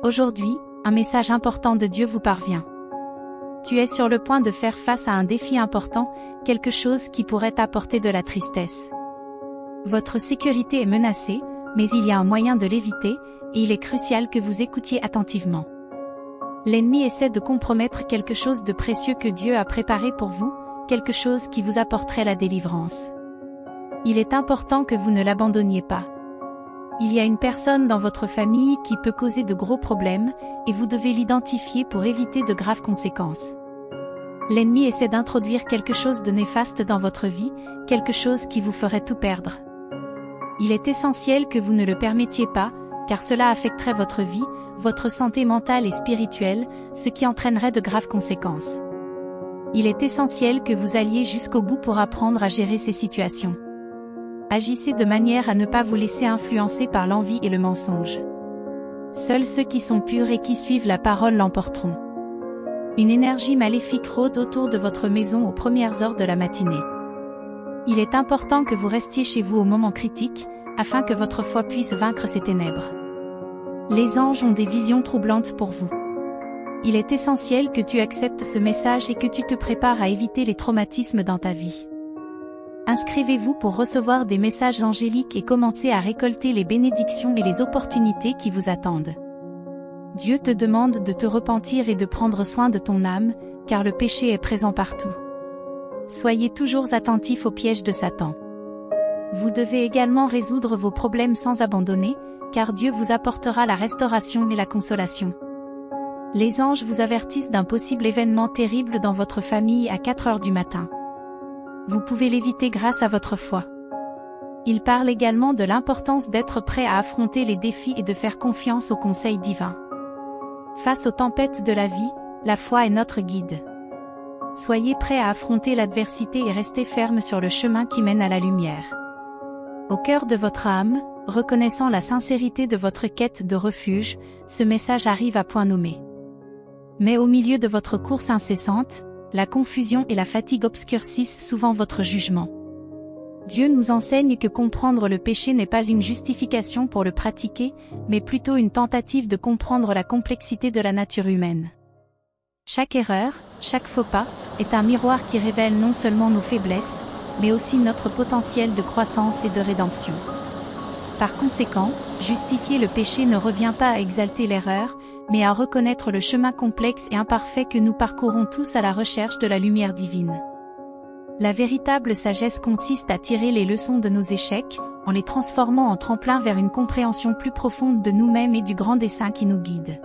Aujourd'hui, un message important de Dieu vous parvient. Tu es sur le point de faire face à un défi important, quelque chose qui pourrait t'apporter de la tristesse. Votre sécurité est menacée, mais il y a un moyen de l'éviter, et il est crucial que vous écoutiez attentivement. L'ennemi essaie de compromettre quelque chose de précieux que Dieu a préparé pour vous, quelque chose qui vous apporterait la délivrance. Il est important que vous ne l'abandonniez pas. Il y a une personne dans votre famille qui peut causer de gros problèmes, et vous devez l'identifier pour éviter de graves conséquences. L'ennemi essaie d'introduire quelque chose de néfaste dans votre vie, quelque chose qui vous ferait tout perdre. Il est essentiel que vous ne le permettiez pas, car cela affecterait votre vie, votre santé mentale et spirituelle, ce qui entraînerait de graves conséquences. Il est essentiel que vous alliez jusqu'au bout pour apprendre à gérer ces situations. Agissez de manière à ne pas vous laisser influencer par l'envie et le mensonge. Seuls ceux qui sont purs et qui suivent la parole l'emporteront. Une énergie maléfique rôde autour de votre maison aux premières heures de la matinée. Il est important que vous restiez chez vous au moment critique, afin que votre foi puisse vaincre ces ténèbres. Les anges ont des visions troublantes pour vous. Il est essentiel que tu acceptes ce message et que tu te prépares à éviter les traumatismes dans ta vie. Inscrivez-vous pour recevoir des messages angéliques et commencez à récolter les bénédictions et les opportunités qui vous attendent. Dieu te demande de te repentir et de prendre soin de ton âme, car le péché est présent partout. Soyez toujours attentifs aux pièges de Satan. Vous devez également résoudre vos problèmes sans abandonner, car Dieu vous apportera la restauration et la consolation. Les anges vous avertissent d'un possible événement terrible dans votre famille à 4 heures du matin. Vous pouvez l'éviter grâce à votre foi. Il parle également de l'importance d'être prêt à affronter les défis et de faire confiance au conseil divin. Face aux tempêtes de la vie, la foi est notre guide. Soyez prêt à affronter l'adversité et restez ferme sur le chemin qui mène à la lumière. Au cœur de votre âme, reconnaissant la sincérité de votre quête de refuge, ce message arrive à point nommé. Mais au milieu de votre course incessante, la confusion et la fatigue obscurcissent souvent votre jugement. Dieu nous enseigne que comprendre le péché n'est pas une justification pour le pratiquer, mais plutôt une tentative de comprendre la complexité de la nature humaine. Chaque erreur, chaque faux pas, est un miroir qui révèle non seulement nos faiblesses, mais aussi notre potentiel de croissance et de rédemption. Par conséquent, justifier le péché ne revient pas à exalter l'erreur, mais à reconnaître le chemin complexe et imparfait que nous parcourons tous à la recherche de la lumière divine. La véritable sagesse consiste à tirer les leçons de nos échecs, en les transformant en tremplin vers une compréhension plus profonde de nous-mêmes et du grand dessein qui nous guide.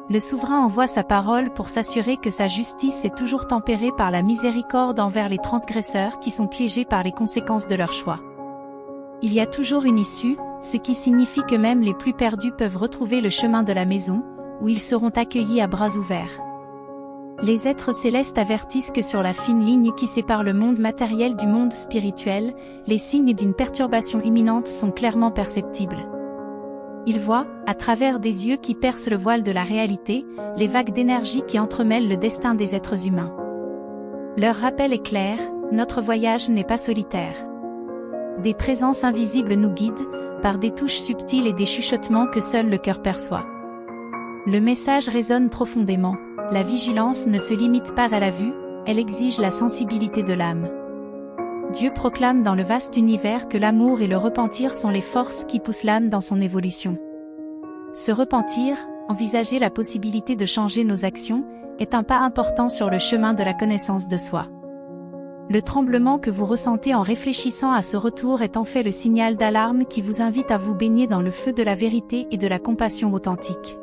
Le souverain envoie sa parole pour s'assurer que sa justice est toujours tempérée par la miséricorde envers les transgresseurs qui sont piégés par les conséquences de leur choix. Il y a toujours une issue, ce qui signifie que même les plus perdus peuvent retrouver le chemin de la maison, où ils seront accueillis à bras ouverts. Les êtres célestes avertissent que sur la fine ligne qui sépare le monde matériel du monde spirituel, les signes d'une perturbation imminente sont clairement perceptibles. Ils voient, à travers des yeux qui percent le voile de la réalité, les vagues d'énergie qui entremêlent le destin des êtres humains. Leur rappel est clair, notre voyage n'est pas solitaire. Des présences invisibles nous guident, par des touches subtiles et des chuchotements que seul le cœur perçoit. Le message résonne profondément, la vigilance ne se limite pas à la vue, elle exige la sensibilité de l'âme. Dieu proclame dans le vaste univers que l'amour et le repentir sont les forces qui poussent l'âme dans son évolution. Se repentir, envisager la possibilité de changer nos actions, est un pas important sur le chemin de la connaissance de soi. Le tremblement que vous ressentez en réfléchissant à ce retour est en fait le signal d'alarme qui vous invite à vous baigner dans le feu de la vérité et de la compassion authentique.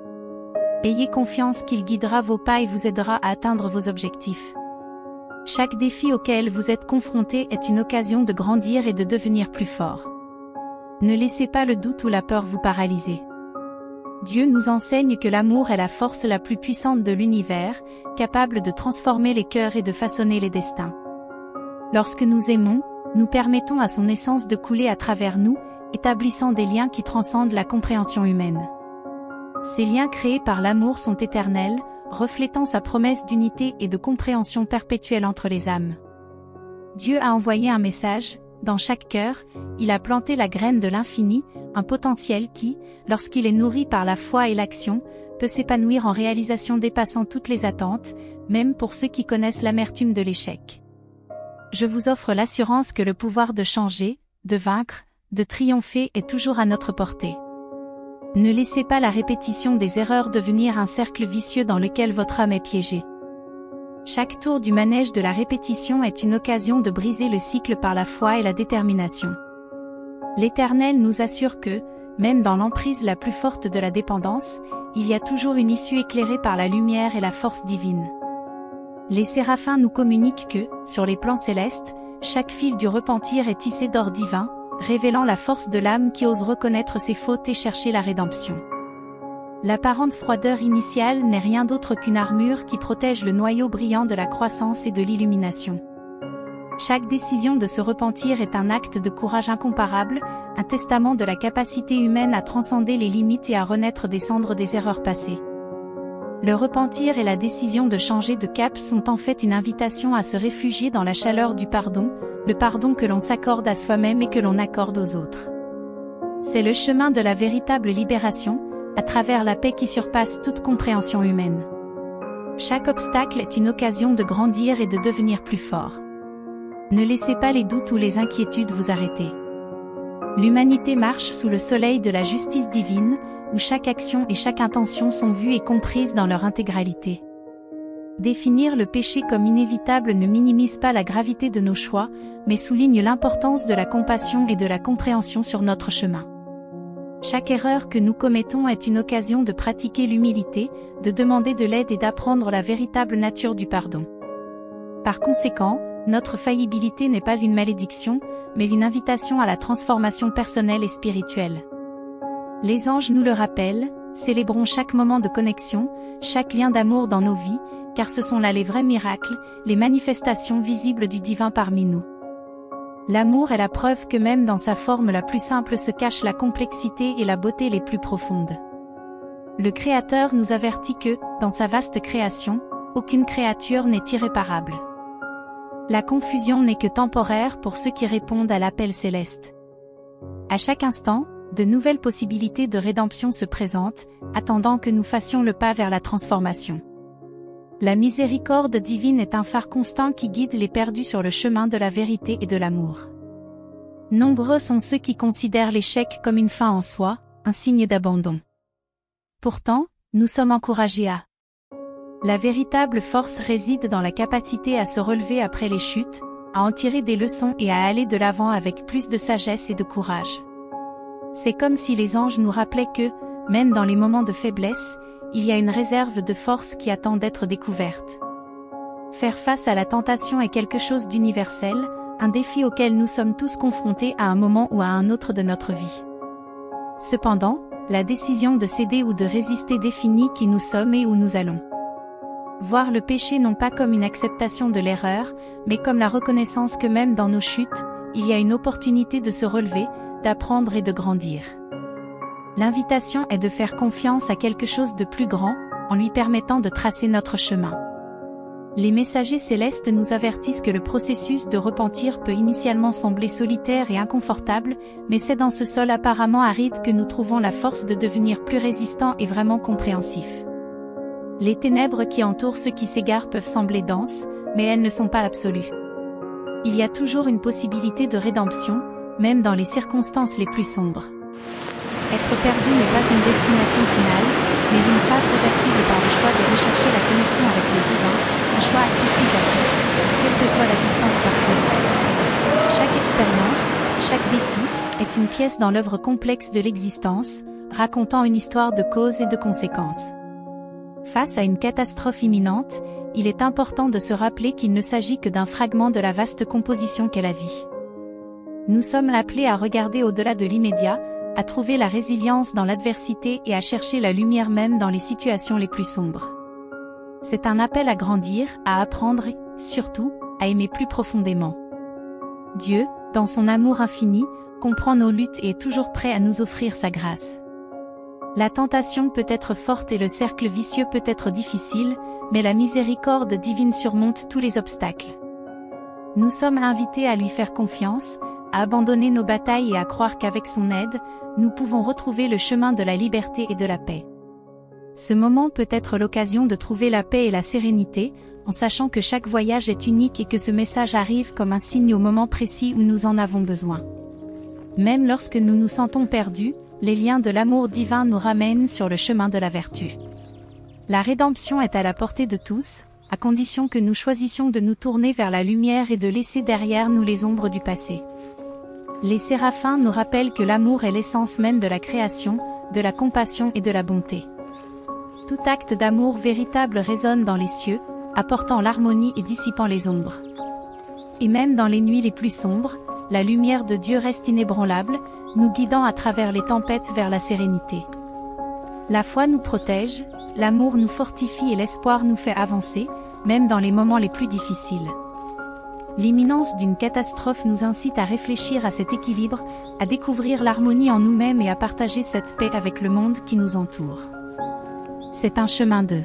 Ayez confiance qu'il guidera vos pas et vous aidera à atteindre vos objectifs. Chaque défi auquel vous êtes confronté est une occasion de grandir et de devenir plus fort. Ne laissez pas le doute ou la peur vous paralyser. Dieu nous enseigne que l'amour est la force la plus puissante de l'univers, capable de transformer les cœurs et de façonner les destins. Lorsque nous aimons, nous permettons à son essence de couler à travers nous, établissant des liens qui transcendent la compréhension humaine. Ces liens créés par l'amour sont éternels, reflétant sa promesse d'unité et de compréhension perpétuelle entre les âmes. Dieu a envoyé un message, dans chaque cœur, il a planté la graine de l'infini, un potentiel qui, lorsqu'il est nourri par la foi et l'action, peut s'épanouir en réalisation dépassant toutes les attentes, même pour ceux qui connaissent l'amertume de l'échec. Je vous offre l'assurance que le pouvoir de changer, de vaincre, de triompher est toujours à notre portée. Ne laissez pas la répétition des erreurs devenir un cercle vicieux dans lequel votre âme est piégée. Chaque tour du manège de la répétition est une occasion de briser le cycle par la foi et la détermination. L'Éternel nous assure que, même dans l'emprise la plus forte de la dépendance, il y a toujours une issue éclairée par la lumière et la force divine. Les séraphins nous communiquent que, sur les plans célestes, chaque fil du repentir est tissé d'or divin, révélant la force de l'âme qui ose reconnaître ses fautes et chercher la rédemption. L'apparente froideur initiale n'est rien d'autre qu'une armure qui protège le noyau brillant de la croissance et de l'illumination. Chaque décision de se repentir est un acte de courage incomparable, un testament de la capacité humaine à transcender les limites et à renaître des cendres des erreurs passées. Le repentir et la décision de changer de cap sont en fait une invitation à se réfugier dans la chaleur du pardon, le pardon que l'on s'accorde à soi-même et que l'on accorde aux autres. C'est le chemin de la véritable libération, à travers la paix qui surpasse toute compréhension humaine. Chaque obstacle est une occasion de grandir et de devenir plus fort. Ne laissez pas les doutes ou les inquiétudes vous arrêter. L'humanité marche sous le soleil de la justice divine, où chaque action et chaque intention sont vues et comprises dans leur intégralité. Définir le péché comme inévitable ne minimise pas la gravité de nos choix, mais souligne l'importance de la compassion et de la compréhension sur notre chemin. Chaque erreur que nous commettons est une occasion de pratiquer l'humilité, de demander de l'aide et d'apprendre la véritable nature du pardon. Par conséquent, notre faillibilité n'est pas une malédiction, mais une invitation à la transformation personnelle et spirituelle. Les anges nous le rappellent, célébrons chaque moment de connexion, chaque lien d'amour dans nos vies, car ce sont là les vrais miracles, les manifestations visibles du divin parmi nous. L'amour est la preuve que même dans sa forme la plus simple se cache la complexité et la beauté les plus profondes. Le Créateur nous avertit que, dans sa vaste création, aucune créature n'est irréparable. La confusion n'est que temporaire pour ceux qui répondent à l'appel céleste. À chaque instant, de nouvelles possibilités de rédemption se présentent, attendant que nous fassions le pas vers la transformation. La miséricorde divine est un phare constant qui guide les perdus sur le chemin de la vérité et de l'amour. Nombreux sont ceux qui considèrent l'échec comme une fin en soi, un signe d'abandon. Pourtant, nous sommes encouragés à. La véritable force réside dans la capacité à se relever après les chutes, à en tirer des leçons et à aller de l'avant avec plus de sagesse et de courage. C'est comme si les anges nous rappelaient que, même dans les moments de faiblesse, il y a une réserve de force qui attend d'être découverte. Faire face à la tentation est quelque chose d'universel, un défi auquel nous sommes tous confrontés à un moment ou à un autre de notre vie. Cependant, la décision de céder ou de résister définit qui nous sommes et où nous allons. Voir le péché non pas comme une acceptation de l'erreur, mais comme la reconnaissance que même dans nos chutes, il y a une opportunité de se relever, d'apprendre et de grandir. L'invitation est de faire confiance à quelque chose de plus grand, en lui permettant de tracer notre chemin. Les messagers célestes nous avertissent que le processus de repentir peut initialement sembler solitaire et inconfortable, mais c'est dans ce sol apparemment aride que nous trouvons la force de devenir plus résistants et vraiment compréhensifs. Les ténèbres qui entourent ceux qui s'égarent peuvent sembler denses, mais elles ne sont pas absolues. Il y a toujours une possibilité de rédemption, même dans les circonstances les plus sombres. Être perdu n'est pas une destination finale, mais une phase réversible par le choix de rechercher la connexion avec le divin, un choix accessible à tous, quelle que soit la distance parcourue. Chaque expérience, chaque défi, est une pièce dans l'œuvre complexe de l'existence, racontant une histoire de causes et de conséquences. Face à une catastrophe imminente, il est important de se rappeler qu'il ne s'agit que d'un fragment de la vaste composition qu'est la vie. Nous sommes appelés à regarder au-delà de l'immédiat, à trouver la résilience dans l'adversité et à chercher la lumière même dans les situations les plus sombres. C'est un appel à grandir, à apprendre et, surtout, à aimer plus profondément. Dieu, dans son amour infini, comprend nos luttes et est toujours prêt à nous offrir sa grâce. La tentation peut être forte et le cercle vicieux peut être difficile, mais la miséricorde divine surmonte tous les obstacles. Nous sommes invités à lui faire confiance, à abandonner nos batailles et à croire qu'avec son aide, nous pouvons retrouver le chemin de la liberté et de la paix. Ce moment peut être l'occasion de trouver la paix et la sérénité, en sachant que chaque voyage est unique et que ce message arrive comme un signe au moment précis où nous en avons besoin. Même lorsque nous nous sentons perdus, les liens de l'amour divin nous ramènent sur le chemin de la vertu. La rédemption est à la portée de tous, à condition que nous choisissions de nous tourner vers la lumière et de laisser derrière nous les ombres du passé. Les séraphins nous rappellent que l'amour est l'essence même de la création, de la compassion et de la bonté. Tout acte d'amour véritable résonne dans les cieux, apportant l'harmonie et dissipant les ombres. Et même dans les nuits les plus sombres, la lumière de Dieu reste inébranlable, nous guidant à travers les tempêtes vers la sérénité. La foi nous protège, l'amour nous fortifie et l'espoir nous fait avancer, même dans les moments les plus difficiles. L'imminence d'une catastrophe nous incite à réfléchir à cet équilibre, à découvrir l'harmonie en nous-mêmes et à partager cette paix avec le monde qui nous entoure. C'est un chemin de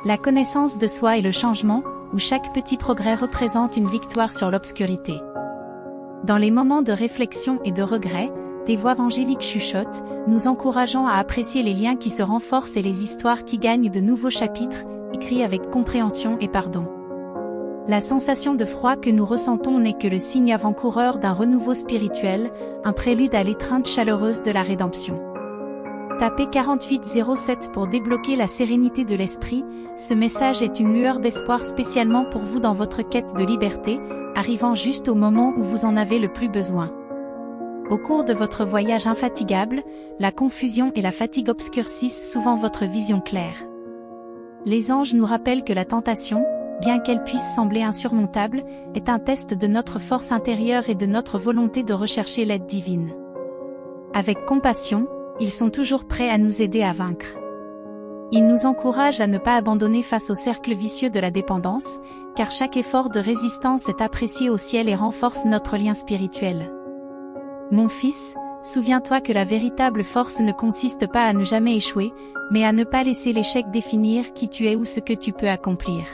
la connaissance de soi et le changement, où chaque petit progrès représente une victoire sur l'obscurité. Dans les moments de réflexion et de regret, des voix angéliques chuchotent, nous encourageant à apprécier les liens qui se renforcent et les histoires qui gagnent de nouveaux chapitres, écrits avec compréhension et pardon. La sensation de froid que nous ressentons n'est que le signe avant-coureur d'un renouveau spirituel, un prélude à l'étreinte chaleureuse de la rédemption. Tapez 4807 pour débloquer la sérénité de l'esprit, ce message est une lueur d'espoir spécialement pour vous dans votre quête de liberté, arrivant juste au moment où vous en avez le plus besoin. Au cours de votre voyage infatigable, la confusion et la fatigue obscurcissent souvent votre vision claire. Les anges nous rappellent que la tentation, bien qu'elle puisse sembler insurmontable, est un test de notre force intérieure et de notre volonté de rechercher l'aide divine. Avec compassion, ils sont toujours prêts à nous aider à vaincre. Ils nous encouragent à ne pas abandonner face au cercle vicieux de la dépendance, car chaque effort de résistance est apprécié au ciel et renforce notre lien spirituel. Mon fils, souviens-toi que la véritable force ne consiste pas à ne jamais échouer, mais à ne pas laisser l'échec définir qui tu es ou ce que tu peux accomplir.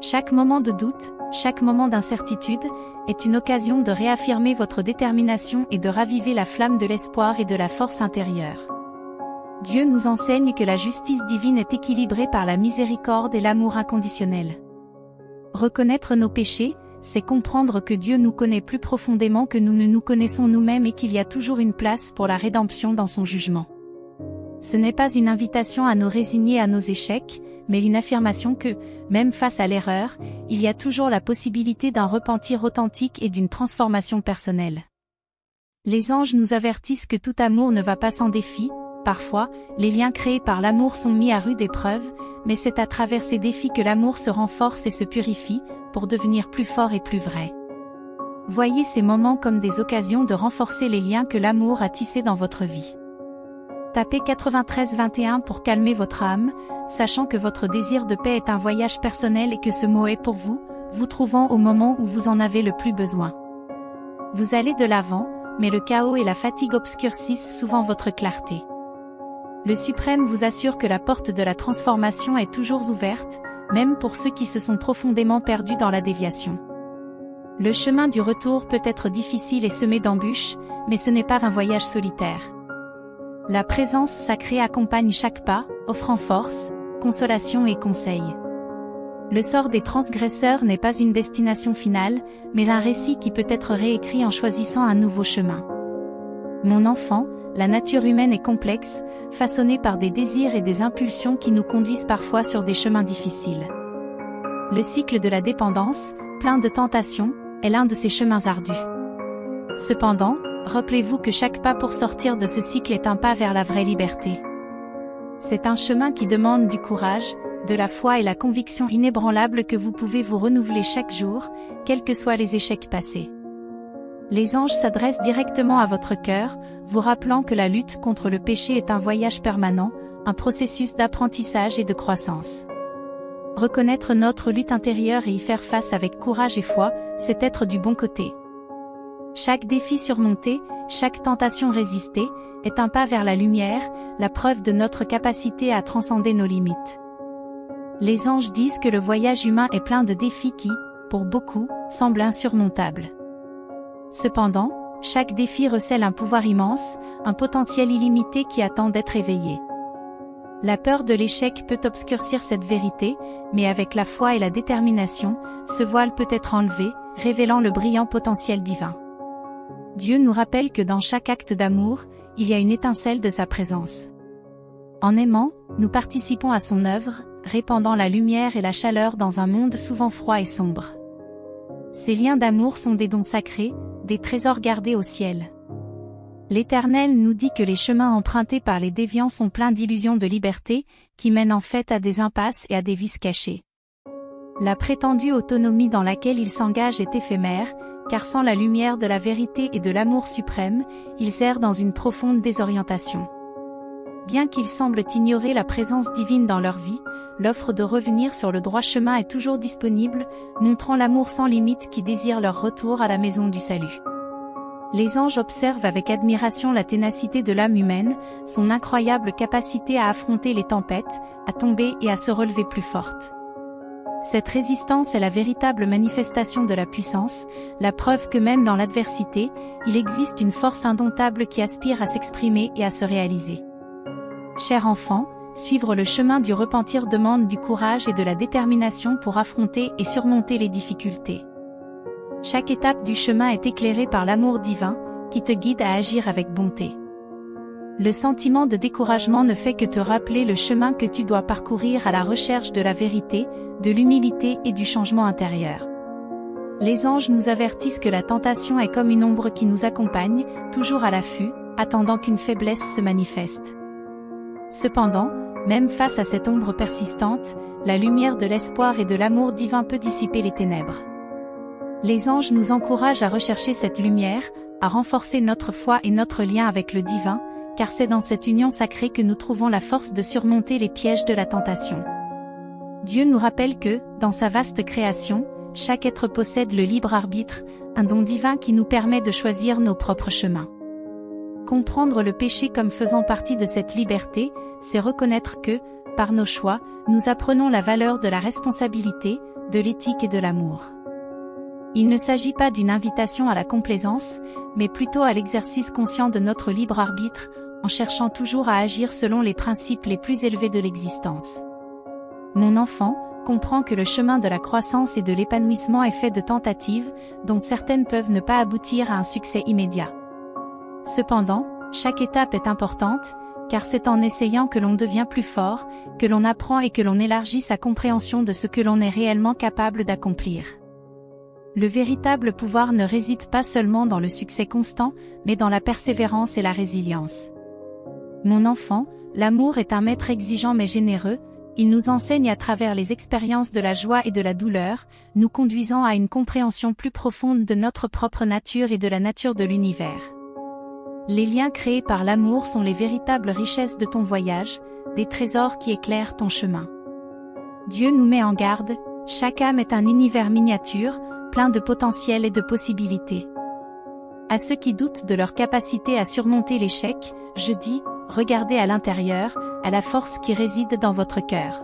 Chaque moment de doute, chaque moment d'incertitude, est une occasion de réaffirmer votre détermination et de raviver la flamme de l'espoir et de la force intérieure. Dieu nous enseigne que la justice divine est équilibrée par la miséricorde et l'amour inconditionnel. Reconnaître nos péchés, c'est comprendre que Dieu nous connaît plus profondément que nous ne nous connaissons nous-mêmes et qu'il y a toujours une place pour la rédemption dans son jugement. Ce n'est pas une invitation à nous résigner à nos échecs, mais une affirmation que, même face à l'erreur, il y a toujours la possibilité d'un repentir authentique et d'une transformation personnelle. Les anges nous avertissent que tout amour ne va pas sans défi. Parfois, les liens créés par l'amour sont mis à rude épreuve, mais c'est à travers ces défis que l'amour se renforce et se purifie, pour devenir plus fort et plus vrai. Voyez ces moments comme des occasions de renforcer les liens que l'amour a tissés dans votre vie. Tapez 9321 pour calmer votre âme, sachant que votre désir de paix est un voyage personnel et que ce mot est pour vous, vous trouvant au moment où vous en avez le plus besoin. Vous allez de l'avant, mais le chaos et la fatigue obscurcissent souvent votre clarté. Le Suprême vous assure que la porte de la transformation est toujours ouverte, même pour ceux qui se sont profondément perdus dans la déviation. Le chemin du retour peut être difficile et semé d'embûches, mais ce n'est pas un voyage solitaire. La présence sacrée accompagne chaque pas, offrant force, consolation et conseil. Le sort des transgresseurs n'est pas une destination finale, mais un récit qui peut être réécrit en choisissant un nouveau chemin. Mon enfant, la nature humaine est complexe, façonnée par des désirs et des impulsions qui nous conduisent parfois sur des chemins difficiles. Le cycle de la dépendance, plein de tentations, est l'un de ces chemins ardus. Cependant, rappelez-vous que chaque pas pour sortir de ce cycle est un pas vers la vraie liberté. C'est un chemin qui demande du courage, de la foi et la conviction inébranlable que vous pouvez vous renouveler chaque jour, quels que soient les échecs passés. Les anges s'adressent directement à votre cœur, vous rappelant que la lutte contre le péché est un voyage permanent, un processus d'apprentissage et de croissance. Reconnaître notre lutte intérieure et y faire face avec courage et foi, c'est être du bon côté. Chaque défi surmonté, chaque tentation résistée, est un pas vers la lumière, la preuve de notre capacité à transcender nos limites. Les anges disent que le voyage humain est plein de défis qui, pour beaucoup, semblent insurmontables. Cependant, chaque défi recèle un pouvoir immense, un potentiel illimité qui attend d'être éveillé. La peur de l'échec peut obscurcir cette vérité, mais avec la foi et la détermination, ce voile peut être enlevé, révélant le brillant potentiel divin. Dieu nous rappelle que dans chaque acte d'amour, il y a une étincelle de sa présence. En aimant, nous participons à son œuvre, répandant la lumière et la chaleur dans un monde souvent froid et sombre. Ces liens d'amour sont des dons sacrés, des trésors gardés au ciel. L'Éternel nous dit que les chemins empruntés par les déviants sont pleins d'illusions de liberté, qui mènent en fait à des impasses et à des vices cachés. La prétendue autonomie dans laquelle ils s'engagent est éphémère, car sans la lumière de la vérité et de l'amour suprême, ils errent dans une profonde désorientation. Bien qu'ils semblent ignorer la présence divine dans leur vie, l'offre de revenir sur le droit chemin est toujours disponible, montrant l'amour sans limite qui désire leur retour à la maison du salut. Les anges observent avec admiration la ténacité de l'âme humaine, son incroyable capacité à affronter les tempêtes, à tomber et à se relever plus forte. Cette résistance est la véritable manifestation de la puissance, la preuve que même dans l'adversité, il existe une force indomptable qui aspire à s'exprimer et à se réaliser. Chers enfants, suivre le chemin du repentir demande du courage et de la détermination pour affronter et surmonter les difficultés. Chaque étape du chemin est éclairée par l'amour divin, qui te guide à agir avec bonté. Le sentiment de découragement ne fait que te rappeler le chemin que tu dois parcourir à la recherche de la vérité, de l'humilité et du changement intérieur. Les anges nous avertissent que la tentation est comme une ombre qui nous accompagne, toujours à l'affût, attendant qu'une faiblesse se manifeste. Cependant, même face à cette ombre persistante, la lumière de l'espoir et de l'amour divin peut dissiper les ténèbres. Les anges nous encouragent à rechercher cette lumière, à renforcer notre foi et notre lien avec le divin, car c'est dans cette union sacrée que nous trouvons la force de surmonter les pièges de la tentation. Dieu nous rappelle que, dans sa vaste création, chaque être possède le libre arbitre, un don divin qui nous permet de choisir nos propres chemins. Comprendre le péché comme faisant partie de cette liberté, c'est reconnaître que, par nos choix, nous apprenons la valeur de la responsabilité, de l'éthique et de l'amour. Il ne s'agit pas d'une invitation à la complaisance, mais plutôt à l'exercice conscient de notre libre arbitre, en cherchant toujours à agir selon les principes les plus élevés de l'existence. Mon enfant, comprends que le chemin de la croissance et de l'épanouissement est fait de tentatives, dont certaines peuvent ne pas aboutir à un succès immédiat. Cependant, chaque étape est importante, car c'est en essayant que l'on devient plus fort, que l'on apprend et que l'on élargit sa compréhension de ce que l'on est réellement capable d'accomplir. Le véritable pouvoir ne réside pas seulement dans le succès constant, mais dans la persévérance et la résilience. Mon enfant, l'amour est un maître exigeant mais généreux, il nous enseigne à travers les expériences de la joie et de la douleur, nous conduisant à une compréhension plus profonde de notre propre nature et de la nature de l'univers. Les liens créés par l'amour sont les véritables richesses de ton voyage, des trésors qui éclairent ton chemin. Dieu nous met en garde, chaque âme est un univers miniature, plein de potentiel et de possibilités. À ceux qui doutent de leur capacité à surmonter l'échec, je dis, regardez à l'intérieur, à la force qui réside dans votre cœur.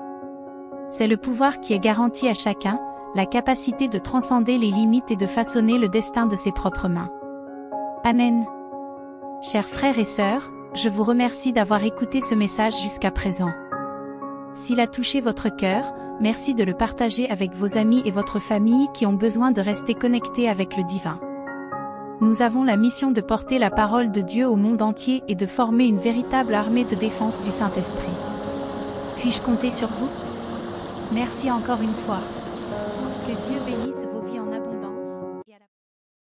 C'est le pouvoir qui est garanti à chacun, la capacité de transcender les limites et de façonner le destin de ses propres mains. Amen. Chers frères et sœurs, je vous remercie d'avoir écouté ce message jusqu'à présent. S'il a touché votre cœur, merci de le partager avec vos amis et votre famille qui ont besoin de rester connectés avec le divin. Nous avons la mission de porter la parole de Dieu au monde entier et de former une véritable armée de défense du Saint-Esprit. Puis-je compter sur vous? Merci encore une fois. Que Dieu bénisse vos